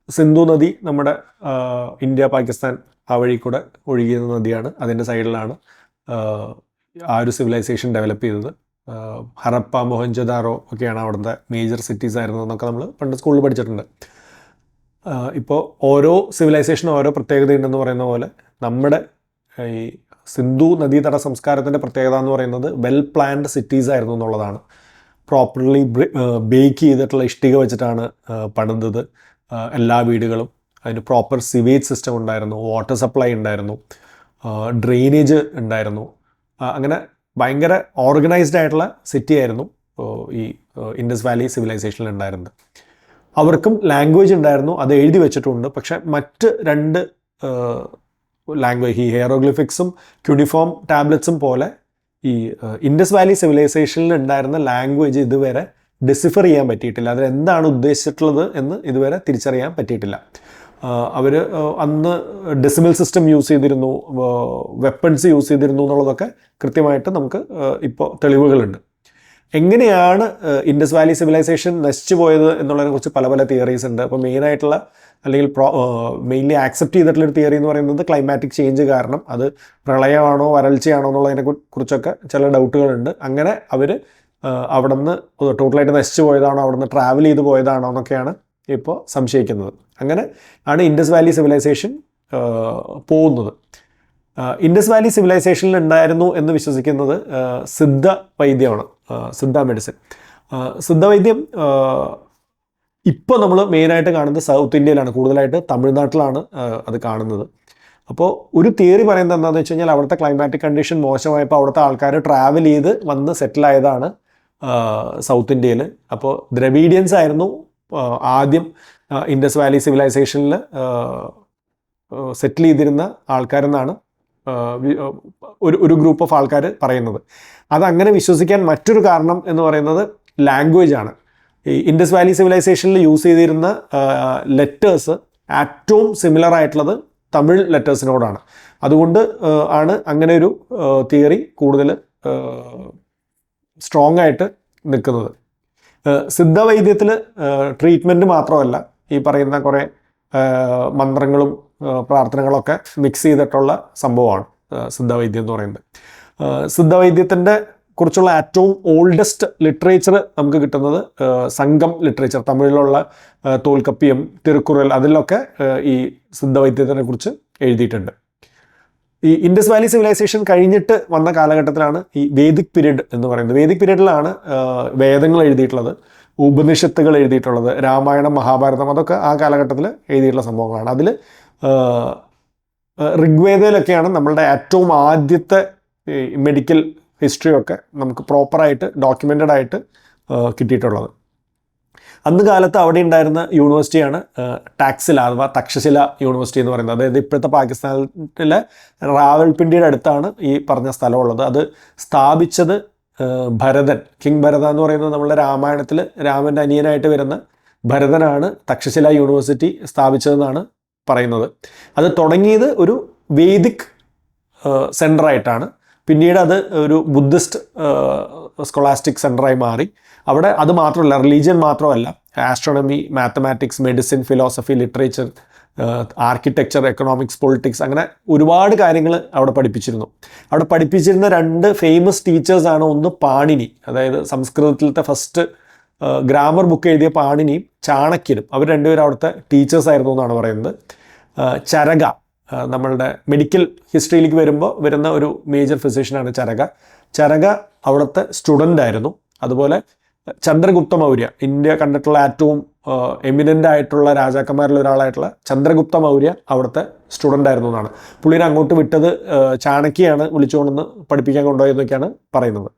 സിന്ധു നദി നമ്മുടെ ഇന്ത്യ പാകിസ്ഥാൻ ആ വഴി കൂടെ ഒഴുകിയ നദിയാണ്. അതിൻ്റെ സൈഡിലാണ് ആ ഒരു സിവിലൈസേഷൻ ഡെവലപ്പ് ചെയ്തത്. ഹറപ്പ, മൊഹൻജദാരോ ഒക്കെയാണ് അവിടുത്തെ മേജർ സിറ്റീസ് ആയിരുന്നതെന്നൊക്കെ നമ്മൾ പണ്ട് സ്കൂളിൽ പഠിച്ചിട്ടുണ്ട്. ഇപ്പോൾ ഓരോ സിവിലൈസേഷനും ഓരോ പ്രത്യേകതയുണ്ടെന്ന് പറയുന്ന പോലെ നമ്മുടെ ഈ സിന്ധു നദീതട സംസ്കാരത്തിൻ്റെ പ്രത്യേകത എന്ന് പറയുന്നത് വെൽ പ്ലാൻഡ് സിറ്റീസ് ആയിരുന്നു എന്നുള്ളതാണ്. പ്രോപ്പർലി ബേക്ക് ചെയ്തിട്ടുള്ള ഇഷ്ടിക വെച്ചിട്ടാണ് പണിതത് എല്ലാ വീടുകളും. അതിന് പ്രോപ്പർ സിവേജ് സിസ്റ്റം ഉണ്ടായിരുന്നു, വാട്ടർ സപ്ലൈ ഉണ്ടായിരുന്നു, ഡ്രെയിനേജ് ഉണ്ടായിരുന്നു. അങ്ങനെ ഭയങ്കര ഓർഗനൈസ്ഡ് ആയിട്ടുള്ള സിറ്റി ആയിരുന്നു ഈ ഇൻഡസ് വാലി സിവിലൈസേഷനിൽ ഉണ്ടായിരുന്നത്. അവർക്കും ലാംഗ്വേജ് ഉണ്ടായിരുന്നു, അത് എഴുതി വെച്ചിട്ടുണ്ട്. പക്ഷെ മറ്റ് രണ്ട് ലാംഗ്വേജ്, ഈ ഹെയറോഗ്ലിഫിക്സും ക്യൂണിഫോം ടാബ്ലറ്റ്സും പോലെ ഈ ഇൻഡസ് വാലി സിവിലൈസേഷനിൽ ഉണ്ടായിരുന്ന ലാംഗ്വേജ് ഇതുവരെ ഡിസിഫർ ചെയ്യാൻ പറ്റിയിട്ടില്ല. അതിലെന്താണ് ഉദ്ദേശിച്ചിട്ടുള്ളത് എന്ന് ഇതുവരെ തിരിച്ചറിയാൻ പറ്റിയിട്ടില്ല. അവർ അന്ന് ഡെസിമൽ സിസ്റ്റം യൂസ് ചെയ്തിരുന്നു, വെപ്പൺസ് യൂസ് ചെയ്തിരുന്നു എന്നുള്ളതൊക്കെ കൃത്യമായിട്ട് നമുക്ക് ഇപ്പോൾ തെളിവുകളുണ്ട്. എങ്ങനെയാണ് ഇൻഡസ് വാലി സിവിലൈസേഷൻ നശിച്ചു പോയത് എന്നുള്ളതിനെക്കുറിച്ച് പല പല തിയറീസ് ഉണ്ട്. അപ്പോൾ മെയിനായിട്ടുള്ള അല്ലെങ്കിൽ മെയിൻലി ആക്സെപ്റ്റ് ചെയ്തിട്ടുള്ളൊരു തിയറി എന്ന് പറയുന്നത് ക്ലൈമാറ്റിക് ചേഞ്ച് കാരണം അത് പ്രളയമാണോ വരൾച്ചയാണോ എന്നുള്ളതിനെ കുറിച്ചൊക്കെ ചില ഡൗട്ടുകളുണ്ട്. അങ്ങനെ അവർ അവിടെ നിന്ന് ടോട്ടലായിട്ട് നശിച്ചു പോയതാണോ, അവിടെ നിന്ന് ട്രാവൽ ചെയ്ത് പോയതാണോ എന്നൊക്കെയാണ് ഇപ്പോൾ സംശയിക്കുന്നത്. അങ്ങനെ ആണ് ഇൻഡസ് വാലി സിവിലൈസേഷൻ പോകുന്നത്. ഇൻഡസ് വാലി സിവിലൈസേഷനിൽ ഉണ്ടായിരുന്നു എന്ന് വിശ്വസിക്കുന്നത് സിദ്ധ വൈദ്യമാണ്, സിദ്ധ മെഡിസിൻ. സിദ്ധവൈദ്യം ഇപ്പോൾ നമ്മൾ മെയിനായിട്ട് കാണുന്നത് സൗത്ത് ഇന്ത്യയിലാണ്, കൂടുതലായിട്ട് തമിഴ്നാട്ടിലാണ് അത് കാണുന്നത്. അപ്പോൾ ഒരു തിയറി പറയുന്നത് എന്താണെന്ന് വെച്ച് കഴിഞ്ഞാൽ അവിടുത്തെ ക്ലൈമാറ്റിക് കണ്ടീഷൻ മോശമായപ്പോൾ അവിടുത്തെ ആൾക്കാർ ട്രാവൽ ചെയ്ത് വന്ന് സെറ്റിലായതാണ് സൗത്ത് ഇന്ത്യയിൽ. അപ്പോൾ ദ്രവീഡിയൻസ് ആയിരുന്നു ആദ്യം ഇൻഡസ് വാലി സിവിലൈസേഷനിൽ സെറ്റിൽ ചെയ്തിരുന്ന ആൾക്കാരെന്നാണ് ഒരു ഗ്രൂപ്പ് ഓഫ് ആൾക്കാർ പറയുന്നത്. അതങ്ങനെ വിശ്വസിക്കാൻ മറ്റൊരു കാരണം എന്ന് പറയുന്നത് ലാംഗ്വേജ് ആണ്. ഈ ഇൻഡസ് വാലി സിവിലൈസേഷനിൽ യൂസ് ചെയ്തിരുന്ന ലെറ്റേഴ്സ് ഏറ്റവും സിമിലർ ആയിട്ടുള്ളത് തമിഴ് ലെറ്റേഴ്സിനോടാണ്. അതുകൊണ്ട് ആണ് അങ്ങനെ ഒരു തിയറി കൂടുതൽ സ്ട്രോങ് ആയിട്ട് നിൽക്കുന്നത്. സിദ്ധവൈദ്യത്തിൽ ട്രീറ്റ്മെൻറ്റ് മാത്രമല്ല, ഈ പറയുന്ന കുറേ മന്ത്രങ്ങളും പ്രാർത്ഥനകളൊക്കെ മിക്സ് ചെയ്തിട്ടുള്ള സംഭവമാണ് സിദ്ധവൈദ്യം എന്ന് പറയുന്നത്. സിദ്ധവൈദ്യത്തിൻ്റെ കുറിച്ചുള്ള ഏറ്റവും ഓൾഡസ്റ്റ് ലിറ്ററേച്ചർ നമുക്ക് കിട്ടുന്നത് സംഘം ലിറ്ററേച്ചർ, തമിഴിലുള്ള തോൽക്കപ്പിയം, തിരുക്കുറൽ, അതിലൊക്കെ ഈ സിദ്ധവൈദ്യത്തിനെ കുറിച്ച് എഴുതിയിട്ടുണ്ട്. ഈ ഇൻഡസ് വാലി സിവിലൈസേഷൻ കഴിഞ്ഞിട്ട് വന്ന കാലഘട്ടത്തിലാണ് ഈ വേദിക് പീരീഡ് എന്ന് പറയുന്നത്. വേദിക് പീരീഡിലാണ് വേദങ്ങൾ എഴുതിയിട്ടുള്ളത്, ഉപനിഷത്തുകൾ എഴുതിയിട്ടുള്ളത്, രാമായണം, മഹാഭാരതം, അതൊക്കെ ആ കാലഘട്ടത്തിൽ എഴുതിയിട്ടുള്ള സംഭവങ്ങളാണ്. അതിൽ ഋഗ്വേദയിലൊക്കെയാണ് നമ്മളുടെ ഏറ്റവും ആദ്യത്തെ മെഡിക്കൽ ഹിസ്റ്ററിയൊക്കെ നമുക്ക് പ്രോപ്പറായിട്ട് ഡോക്യുമെൻറ്റഡ് ആയിട്ട് കിട്ടിയിട്ടുള്ളത്. അന്ന് കാലത്ത് അവിടെ ഉണ്ടായിരുന്ന യൂണിവേഴ്സിറ്റിയാണ് ടാക്സില അഥവാ തക്ഷശില യൂണിവേഴ്സിറ്റി എന്ന് പറയുന്നത്. അതായത് ഇപ്പോഴത്തെ പാകിസ്ഥാനിലെ റാവൽപിണ്ടിയുടെ അടുത്താണ് ഈ പറഞ്ഞ സ്ഥലമുള്ളത്. അത് സ്ഥാപിച്ചത് ഭരതൻ, കിങ് ഭരത എന്ന് പറയുന്നത് നമ്മളുടെ രാമായണത്തിൽ രാമൻ്റെ അനിയനായിട്ട് വരുന്ന ഭരതനാണ് തക്ഷശില യൂണിവേഴ്സിറ്റി സ്ഥാപിച്ചതെന്നാണ് പറയുന്നത്. അത് തുടങ്ങിയത് ഒരു വേദിക് സെൻ്ററായിട്ടാണ്. പിന്നീട് അത് ഒരു ബുദ്ധിസ്റ്റ് സ്കോളാസ്റ്റിക് സെൻ്ററായി മാറി. അവിടെ അത് മാത്രമല്ല, റിലീജിയൻ മാത്രമല്ല, astronomy, mathematics, medicine, philosophy, literature, architecture, economics, politics, അങ്ങനെ ഒരുപാട് കാര്യങ്ങൾ അവിടെ പഠിപ്പിച്ചിരുന്നു. അവിടെ പഠിപ്പിച്ചിരുന്ന 2 ഫേമസ് ടീച്ചേഴ്സാണ്. ഒന്ന് പാണിനി, അതായത് സംസ്കൃതത്തിലത്തെ ഫസ്റ്റ് ഗ്രാമർ ബുക്ക് എഴുതിയ പാണിനിയും ചാണക്യനും. അവർ രണ്ടുപേരും അവിടുത്തെ ടീച്ചേഴ്സായിരുന്നു എന്നാണ് പറയുന്നത്. ചരക, നമ്മളുടെ മെഡിക്കൽ ഹിസ്റ്ററിയിലേക്ക് വരുന്ന ഒരു മേജർ ഫിസിഷ്യനാണ് ചരക അവിടുത്തെ സ്റ്റുഡൻ്റ് ആയിരുന്നു. അതുപോലെ ചന്ദ്രഗുപ്ത മൗര്യ, ഇന്ത്യ കണ്ടിട്ടുള്ള ഏറ്റവും എമിനൻ്റ് ആയിട്ടുള്ള രാജാക്കന്മാരിൽ ഒരാളായിട്ടുള്ള ചന്ദ്രഗുപ്ത മൗര്യ അവിടുത്തെ സ്റ്റുഡൻ്റ് ആയിരുന്നു എന്നാണ്. പുള്ളിനെ അങ്ങോട്ട് വിട്ടത് ചാണക്യയാണ് വിളിച്ചുകൊണ്ടെന്ന് പഠിപ്പിക്കാൻ കൊണ്ടുപോയെന്നൊക്കെയാണ് പറയുന്നത്.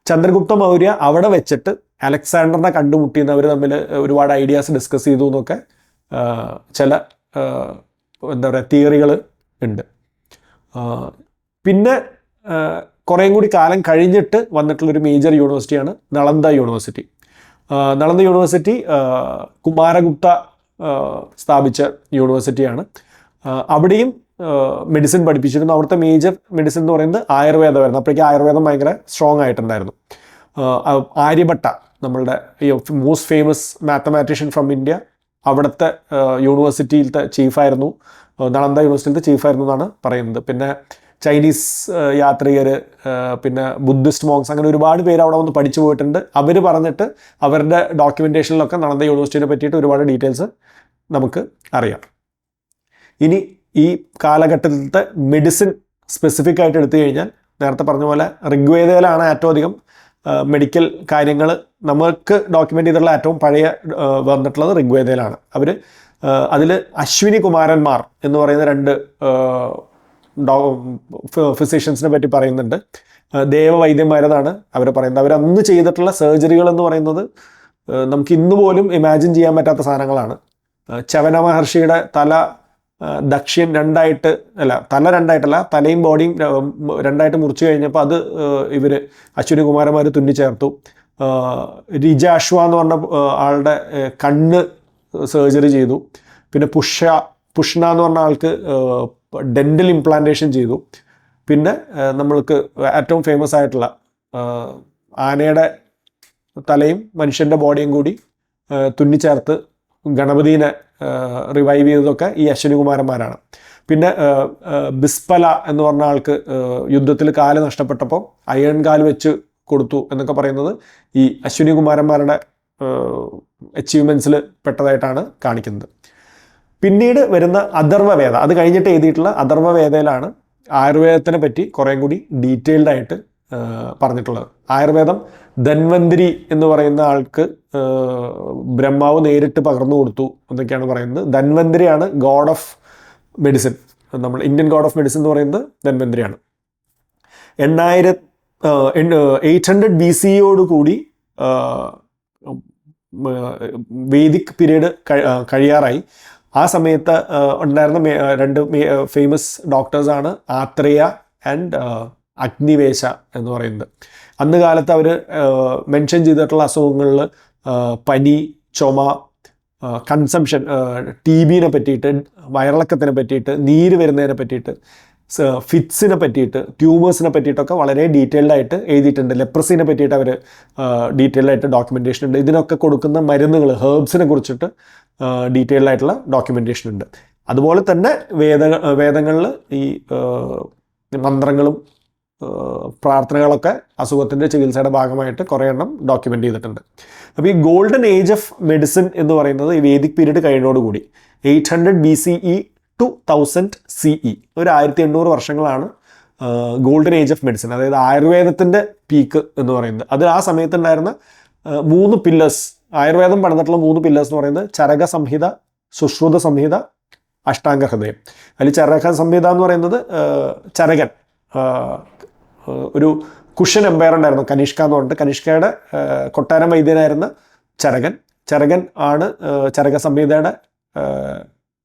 ചന്ദ്രഗുപ്ത മൗര്യ അവിടെ വെച്ചിട്ട് അലക്സാണ്ടറിനെ കണ്ടുമുട്ടിയെന്ന് അവർ തമ്മിൽ ഒരുപാട് ഐഡിയാസ് ഡിസ്കസ് ചെയ്തു എന്നൊക്കെ ചില എന്താ പറയുക തിയറികൾ ഉണ്ട്. പിന്നെ കുറേയും കൂടി കാലം കഴിഞ്ഞിട്ട് വന്നിട്ടുള്ളൊരു മേജർ യൂണിവേഴ്സിറ്റിയാണ് നളന്ദ യൂണിവേഴ്സിറ്റി. നളന്ദ യൂണിവേഴ്സിറ്റി കുമാരഗുപ്ത സ്ഥാപിച്ച യൂണിവേഴ്സിറ്റിയാണ്. അവിടെയും മെഡിസിൻ പഠിപ്പിച്ചിരുന്നു. അവിടുത്തെ മേജർ മെഡിസിൻ എന്ന് പറയുന്നത് ആയുർവേദമായിരുന്നു. അപ്പോഴേക്കും ആയുർവേദം ഭയങ്കര സ്ട്രോങ് ആയിട്ടുണ്ടായിരുന്നു. ആര്യഭട്ട, നമ്മളുടെ ഈ most famous mathematician from India, അവിടുത്തെ യൂണിവേഴ്സിറ്റിയിലത്തെ ചീഫായിരുന്നു, നളന്ദ യൂണിവേഴ്സിറ്റിയിലത്തെ ചീഫായിരുന്നു എന്നാണ് പറയുന്നത്. പിന്നെ ചൈനീസ് യാത്രികർ, പിന്നെ ബുദ്ധിസ്റ്റ് മോങ്സ്, അങ്ങനെ ഒരുപാട് പേര് അവിടെ വന്ന് പഠിച്ചു പോയിട്ടുണ്ട്. അവർ പറഞ്ഞിട്ട് അവരുടെ ഡോക്യുമെൻറ്റേഷനിലൊക്കെ നളന്ദ യൂണിവേഴ്സിറ്റിനെ പറ്റിയിട്ട് ഒരുപാട് ഡീറ്റെയിൽസ് നമുക്ക് അറിയാം. ഇനി ഈ കാലഘട്ടത്തിലത്തെ മെഡിസിൻ സ്പെസിഫിക് ആയിട്ട് എടുത്തു കഴിഞ്ഞാൽ നേരത്തെ പറഞ്ഞ പോലെ ഋഗ്വേദയിലാണ് ഏറ്റവും അധികം മെഡിക്കൽ കാര്യങ്ങൾ നമുക്ക് ഡോക്യുമെൻ്റ് ചെയ്തിട്ടുള്ള ഏറ്റവും പഴയ വന്നിട്ടുള്ളത് ഋഗ്വേദയിലാണ്. അതിൽ അശ്വിനി കുമാരന്മാർ എന്ന് പറയുന്ന 2 ഫിസിഷ്യൻസിനെ പറ്റി പറയുന്നുണ്ട്. ദേവവൈദ്യന്മാരെന്നാണ് അവർ പറയുന്നത്. അവരന്ന് ചെയ്തിട്ടുള്ള സർജറികൾ എന്ന് പറയുന്നത് നമുക്ക് ഇന്ന് പോലും ഇമാജിൻ ചെയ്യാൻ പറ്റാത്ത സാധനങ്ങളാണ്. ചവന മഹർഷിയുടെ തല ദക്ഷ്യൻ തല രണ്ടായിട്ടല്ല, തലയും ബോഡിയും 2ആയിട്ട് മുറിച്ചു കഴിഞ്ഞപ്പോൾ അത് ഇവർ അശ്വിനി കുമാരന്മാർ തുന്നിച്ചേർത്തു. രിജാശ്വ എന്ന് പറഞ്ഞ ആളുടെ കണ്ണ് സർജറി ചെയ്തു. പിന്നെ പുഷ്ണ എന്ന് പറഞ്ഞ ആൾക്ക് ഡെൻ്റൽ ഇംപ്ലാന്റേഷൻ ചെയ്തു. പിന്നെ നമ്മൾക്ക് ഏറ്റവും ഫേമസ് ആയിട്ടുള്ള ആനയുടെ തലയും മനുഷ്യൻ്റെ ബോഡിയും കൂടി തുന്നിച്ചേർത്ത് ഗണപതിനെ റിവൈവ് ചെയ്തതൊക്കെ ഈ അശ്വിനി കുമാരന്മാരാണ്. പിന്നെ ബിസ്പല എന്ന് പറഞ്ഞ ആൾക്ക് യുദ്ധത്തിൽ കാല് നഷ്ടപ്പെട്ടപ്പോൾ അയൺ കാല് വെച്ച് കൊടുത്തു എന്നൊക്കെ പറയുന്നത് ഈ അശ്വിനി കുമാരന്മാരുടെ അച്ചീവ്മെൻറ്റ്സിൽ പെട്ടതായിട്ടാണ് കാണിക്കുന്നത്. പിന്നീട് വരുന്ന അഥർവവേദ, അത് കഴിഞ്ഞിട്ട് എഴുതിയിട്ടുള്ള അഥർവവേദയിലാണ് ആയുർവേദത്തിനെ പറ്റി കുറേം കൂടി ഡീറ്റെയിൽഡ് ആയിട്ട് പറഞ്ഞിട്ടുള്ളത്. ആയുർവേദം ധന്വന്തിരി എന്ന് പറയുന്ന ആൾക്ക് ബ്രഹ്മാവ് നേരിട്ട് പകർന്നു കൊടുത്തു എന്നൊക്കെയാണ് പറയുന്നത്. ധന്വന്തിരിയാണ് ഗോഡ് ഓഫ് മെഡിസിൻ. നമ്മൾ ഇന്ത്യൻ ഗോഡ് ഓഫ് മെഡിസിൻ എന്ന് പറയുന്നത് ധന്വന്തിരിയാണ്. 800 BCE കൂടി വേദിക് പീരീഡ് കഴിയാറായി. ആ സമയത്ത് ഉണ്ടായിരുന്ന 2 ഫേമസ് ഡോക്ടേഴ്സാണ് ആത്രേയ ആൻഡ് അഗ്നിവേശ എന്ന് പറയുന്നത്. അന്ന് കാലത്ത് അവർ മെൻഷൻ ചെയ്തിട്ടുള്ള അസുഖങ്ങളിൽ പനി, ചുമ, കൺസംഷൻ, TBനെ പറ്റിയിട്ട്, വയറിളക്കത്തിനെ പറ്റിയിട്ട്, നീര് വരുന്നതിനെ പറ്റിയിട്ട്, ഫിറ്റ്സിനെ പറ്റിയിട്ട്, ട്യൂമേഴ്സിനെ പറ്റിയിട്ടൊക്കെ വളരെ ഡീറ്റെയിൽഡ് ആയിട്ട് എഴുതിയിട്ടുണ്ട്. ലെപ്രസിനെ പറ്റിയിട്ട് അവർ ഡീറ്റെയിൽഡ് ആയിട്ട് ഡോക്യുമെൻറ്റേഷൻ ഉണ്ട്. ഇതിനൊക്കെ കൊടുക്കുന്ന മരുന്നുകൾ, ഹെർബ്സിനെ കുറിച്ചിട്ട് ഡീറ്റെയിൽഡ് ആയിട്ടുള്ള ഡോക്യുമെൻറ്റേഷൻ ഉണ്ട്. അതുപോലെ തന്നെ വേദങ്ങളിൽ ഈ മന്ത്രങ്ങളും പ്രാർത്ഥനകളൊക്കെ അസുഖത്തിൻ്റെ ചികിത്സയുടെ ഭാഗമായിട്ട് കുറേ എണ്ണം ഡോക്യുമെൻ്റ് ചെയ്തിട്ടുണ്ട്. അപ്പോൾ ഈ ഗോൾഡൻ ഏജ് ഓഫ് മെഡിസിൻ എന്ന് പറയുന്നത് ഈ വേദിക് പീരീഡ് കഴിഞ്ഞോടുകൂടി 800 BCE to 1000 CE, ഒരു 1800 വർഷങ്ങളാണ് ഗോൾഡൻ ഏജ് ഓഫ് മെഡിസിൻ, അതായത് ആയുർവേദത്തിൻ്റെ പീക്ക് എന്ന് പറയുന്നത്. അത് ആ സമയത്തുണ്ടായിരുന്ന 3 പില്ലേഴ്സ്, ആയുർവേദം പണിതിട്ടുള്ള 3 പില്ലേഴ്സ് എന്ന് പറയുന്നത് ചരക സംഹിത, സുശ്രുത സംഹിത, അഷ്ടാംഗ ഹൃദയം. അതിൽ ചരക സംഹിത എന്ന് പറയുന്നത് ചരകൻ, ഒരു കുഷൻ എംപയർ ഉണ്ടായിരുന്നു കനിഷ്ക എന്ന് പറഞ്ഞിട്ട്, കനിഷ്കയുടെ കൊട്ടാരം വൈദ്യനായിരുന്ന ചരകൻ ആണ് ചരക സംഹിതയുടെ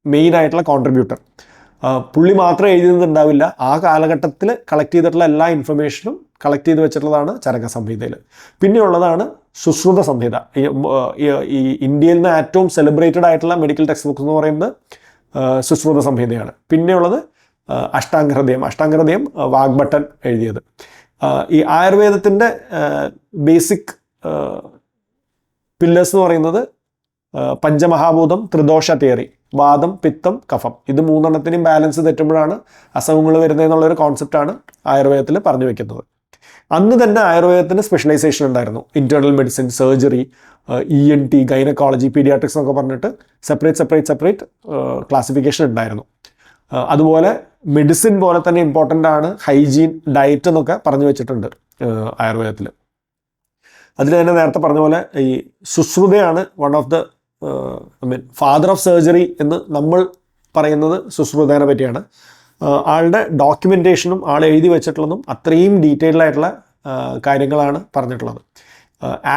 മെയിൻ ആയിട്ടുള്ള കോൺട്രിബ്യൂട്ടർ. പുള്ളി മാത്രം എഴുതുന്നുണ്ടാവില്ല, ആ കാലഘട്ടത്തിൽ കളക്ട് ചെയ്തിട്ടുള്ള എല്ലാ ഇൻഫർമേഷനും കളക്ട് ചെയ്ത് വെച്ചിട്ടുള്ളതാണ് ചരക സംഹിതയിൽ. പിന്നെയുള്ളതാണ് സുശ്രുത സംഹിത. ഈ ഇന്ത്യയിൽ നിന്ന് ഏറ്റവും സെലിബ്രേറ്റഡ് ആയിട്ടുള്ള മെഡിക്കൽ ടെക്സ്റ്റ് ബുക്സ് എന്ന് പറയുന്നത് സുശ്രുത സംഹിതയാണ്. പിന്നെയുള്ളത് അഷ്ടാംഗഹൃദയം വാഗ്ഭട്ടൻ എഴുതിയത്. ഈ ആയുർവേദത്തിൻ്റെ ബേസിക് പില്ലേഴ്സ് എന്ന് പറയുന്നത് പഞ്ചമഹാഭൂതം ത്രിദോഷ തിയറി, വാദം പിത്തം കഫം, ഇത് മൂന്നെണ്ണത്തിനും ബാലൻസ് തെറ്റുമ്പോഴാണ് അസുഖങ്ങൾ വരുന്നത് എന്നുള്ളൊരു കോൺസെപ്റ്റാണ് ആയുർവേദത്തിൽ പറഞ്ഞു വെക്കുന്നത്. അന്ന് തന്നെ ആയുർവേദത്തിന് സ്പെഷ്യലൈസേഷൻ ഉണ്ടായിരുന്നു. Internal medicine, surgery, ENT, gynaecology, paediatrics എന്നൊക്കെ പറഞ്ഞിട്ട് സെപ്പറേറ്റ് ക്ലാസിഫിക്കേഷൻ ഉണ്ടായിരുന്നു. അതുപോലെ മെഡിസിൻ പോലെ തന്നെ ഇമ്പോർട്ടൻ്റ് ആണ് ഹൈജീൻ, ഡയറ്റ് എന്നൊക്കെ പറഞ്ഞു വെച്ചിട്ടുണ്ട് ആയുർവേദത്തിൽ. അതിൽ തന്നെ നേരത്തെ പറഞ്ഞ പോലെ ഈ സുശ്രുതയാണ് one of the father of surgery എന്ന് നമ്മൾ പറയുന്നത് സുശ്രുതേനെ പറ്റിയാണ്. ആളുടെ ഡോക്യുമെൻറ്റേഷനും ആൾ എഴുതി വെച്ചിട്ടുള്ളതും അത്രയും ഡീറ്റെയിൽഡ് ആയിട്ടുള്ള കാര്യങ്ങളാണ് പറഞ്ഞിട്ടുള്ളത്.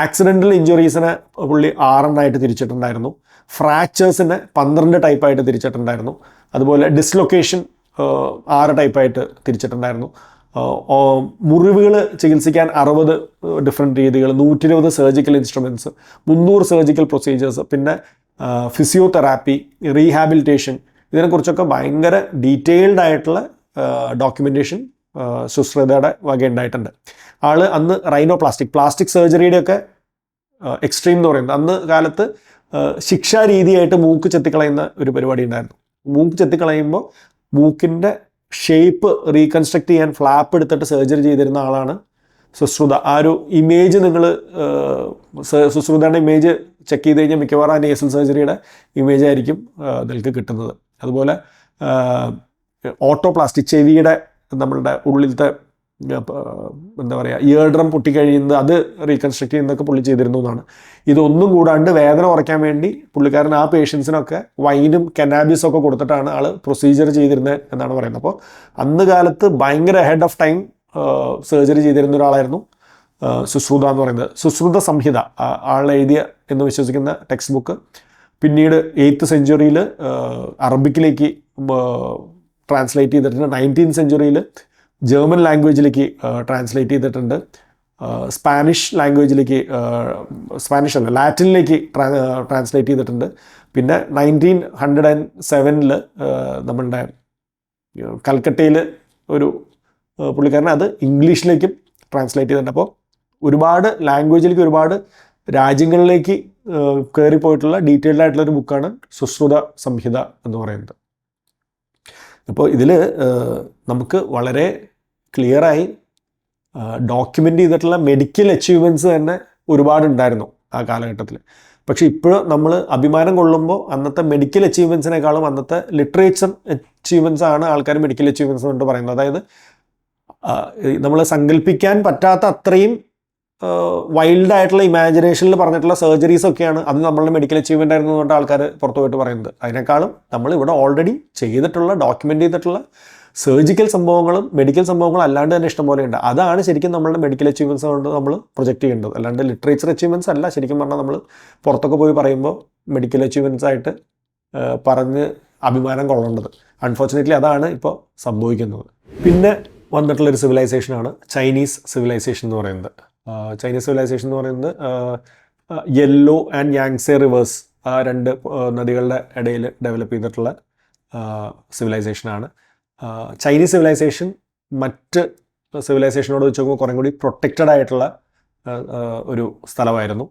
ആക്സിഡൻ്റൽ ഇഞ്ചുറീസിനെ പുള്ളി 6 തിരിച്ചിട്ടുണ്ടായിരുന്നു. ഫ്രാക്ചേഴ്സിനെ 12 ടൈപ്പായിട്ട് തിരിച്ചിട്ടുണ്ടായിരുന്നു. അതുപോലെ ഡിസ്ലൊക്കേഷൻ 6 ടൈപ്പായിട്ട് തിരിച്ചിട്ടുണ്ടായിരുന്നു. മുറിവുകൾ ചികിത്സിക്കാൻ 60 ഡിഫറെൻറ്റ് രീതികൾ, 120 സർജിക്കൽ ഇൻസ്ട്രുമെൻറ്റ്സ്, 300 സർജിക്കൽ പ്രൊസീജിയേഴ്സ്, പിന്നെ ഫിസിയോതെറാപ്പി, റീഹാബിലിറ്റേഷൻ, ഇതിനെക്കുറിച്ചൊക്കെ ഭയങ്കര ഡീറ്റെയിൽഡ് ആയിട്ടുള്ള ഡോക്യുമെൻറ്റേഷൻ സുശ്രുതയുടെ വകയുണ്ടായിട്ടുണ്ട്. ആള് അന്ന് പ്ലാസ്റ്റിക് സർജറിയുടെയൊക്കെ എക്സ്ട്രീം എന്ന് പറയുന്നത്, അന്ന് കാലത്ത് ശിക്ഷാരീതിയായിട്ട് മൂക്ക് ചെത്തിക്കളയുന്ന ഒരു പരിപാടി ഉണ്ടായിരുന്നു. മൂക്ക് ചെത്തിക്കളയുമ്പോൾ മൂക്കിൻ്റെ ഷേപ്പ് റീകൺസ്ട്രക്ട് ചെയ്യാൻ ഫ്ലാപ്പ് എടുത്തിട്ട് സർജറി ചെയ്തിരുന്ന ആളാണ് സുശ്രുത. ആ ഒരു ഇമേജ് നിങ്ങൾ സുശ്രുതയുടെ ഇമേജ് ചെക്ക് ചെയ്ത് കഴിഞ്ഞാൽ മിക്കവാറും ആ നേസൽ സർജറിയുടെ ഇമേജ് ആയിരിക്കും നിങ്ങൾക്ക് കിട്ടുന്നത്. അതുപോലെ ഓട്ടോപ്ലാസ്റ്റി, ചെവിയുടെ നമ്മളുടെ ഉള്ളിലത്തെ എന്താ പറയുക ഇയർ ഡ്രം പൊട്ടിക്കഴിയുന്നത് അത് റീകൺസ്ട്രക്ട് ചെയ്യുന്നതൊക്കെ പുള്ളി ചെയ്തിരുന്നു എന്നാണ്. ഇതൊന്നും കൂടാണ്ട് വേദന കുറയ്ക്കാൻ വേണ്ടി പുള്ളിക്കാരൻ ആ പേഷ്യൻസിനൊക്കെ വൈനും കനാബിസും ഒക്കെ കൊടുത്തിട്ടാണ് ആൾ പ്രൊസീജിയർ ചെയ്തിരുന്നത് എന്നാണ് പറയുന്നത്. അപ്പോൾ അന്ന് കാലത്ത് ഭയങ്കര ഹെഡ് ഓഫ് ടൈം സർജറി ചെയ്തിരുന്ന ഒരാളായിരുന്നു സുശ്രുത എന്ന് പറയുന്നത്. സുശ്രുത സംഹിത ആൾ എഴുതിയ എന്ന് വിശ്വസിക്കുന്ന ടെക്സ്റ്റ് ബുക്ക് പിന്നീട് 8th സെഞ്ച്വറിയിൽ അറബിക്കിലേക്ക് ട്രാൻസ്ലേറ്റ് ചെയ്തിട്ടുണ്ട്. 19th സെഞ്ച്വറിയിൽ ജർമ്മൻ ലാംഗ്വേജിലേക്ക് ട്രാൻസ്ലേറ്റ് ചെയ്തിട്ടുണ്ട്. സ്പാനിഷ് ലാംഗ്വേജിലേക്ക്, സ്പാനിഷ് അല്ല ലാറ്റിനിലേക്ക് ട്രാൻസ്ലേറ്റ് ചെയ്തിട്ടുണ്ട്. പിന്നെ 1907 നമ്മളുടെ കൽക്കട്ടയിൽ ഒരു പുള്ളിക്കാരൻ അത് ഇംഗ്ലീഷിലേക്കും ട്രാൻസ്ലേറ്റ് ചെയ്തിട്ടുണ്ട്. അപ്പോൾ ഒരുപാട് ലാംഗ്വേജിലേക്ക്, ഒരുപാട് രാജ്യങ്ങളിലേക്ക് കയറിപ്പോയിട്ടുള്ള ഡീറ്റെയിൽഡ് ആയിട്ടുള്ളൊരു ബുക്കാണ് സുശ്രുത സംഹിത എന്ന് പറയുന്നത്. അപ്പോൾ ഇതിൽ നമുക്ക് വളരെ ക്ലിയറായി ഡോക്യുമെൻ്റ് ചെയ്തിട്ടുള്ള മെഡിക്കൽ അച്ചീവ്മെൻറ്റ്സ് തന്നെ ഒരുപാടുണ്ടായിരുന്നു ആ കാലഘട്ടത്തിൽ. പക്ഷേ ഇപ്പോൾ നമ്മൾ അഭിമാനം കൊള്ളുമ്പോൾ അന്നത്തെ മെഡിക്കൽ അച്ചീവ്മെൻറ്റ്സിനേക്കാളും അന്നത്തെ ലിറ്ററേച്ചർ അച്ചീവ്മെൻറ്റ്സ് ആണ് ആൾക്കാർ മെഡിക്കൽ അച്ചീവ്മെൻറ്റ്സ് കൊണ്ട് പറയുന്നത്. അതായത് നമ്മൾ സങ്കല്പിക്കാൻ പറ്റാത്ത അത്രയും വൈൽഡ് ആയിട്ടുള്ള ഇമാജിനേഷനിൽ പറഞ്ഞിട്ടുള്ള സർജറീസ് ഒക്കെയാണ് അത് നമ്മളുടെ മെഡിക്കൽ അച്ചീവ്മെൻ്റ് ആയിരുന്നു കൊണ്ട് ആൾക്കാർ പുറത്തു പോയിട്ട് പറയുന്നത്. അതിനേക്കാളും നമ്മൾ ഇവിടെ ഓൾറെഡി ചെയ്തിട്ടുള്ള ഡോക്യുമെൻ്റ് ചെയ്തിട്ടുള്ള സർജിക്കൽ സംഭവങ്ങളും മെഡിക്കൽ സംഭവങ്ങളും അല്ലാണ്ട് തന്നെ ഇഷ്ടംപോലെ ഉണ്ട്. അതാണ് ശരിക്കും നമ്മളുടെ മെഡിക്കൽ അച്ചീവ്മെൻറ്റ്സ് കൊണ്ട് നമ്മൾ പ്രൊജക്റ്റ് ചെയ്യേണ്ടത്. അല്ലാണ്ട് ലിറ്ററേച്ചർ അച്ചീവ്മെൻറ്റ്സ് അല്ല ശരിക്കും പറഞ്ഞാൽ നമ്മൾ പുറത്തൊക്കെ പോയി പറയുമ്പോൾ മെഡിക്കൽ അച്ചീവ്മെൻറ്റ്സ് ആയിട്ട് പറഞ്ഞ് അഭിമാനം കൊള്ളേണ്ടത്. അൺഫോർച്ചുനേറ്റ്ലി അതാണ് ഇപ്പോൾ സംഭവിക്കുന്നത്. പിന്നെ വന്നിട്ടുള്ളൊരു സിവിലൈസേഷനാണ് ചൈനീസ് സിവിലൈസേഷൻ എന്ന് പറയുന്നത്. ചൈനീസ് സിവിലൈസേഷൻ എന്ന് പറയുന്നത് യെല്ലോ ആൻഡ് യാങ്സെ റിവേഴ്സ്, ആ 2 നദികളുടെ ഇടയിൽ ഡെവലപ്പ് ചെയ്തിട്ടുള്ള സിവിലൈസേഷനാണ്. ചൈനീസ് സിവിലൈസേഷൻ മറ്റ് സിവിലൈസേഷനോട് വെച്ച് നോക്കുമ്പോൾ കുറേ കൂടി പ്രൊട്ടക്റ്റഡ് ആയിട്ടുള്ള ഒരു സ്ഥലമായിരുന്നു.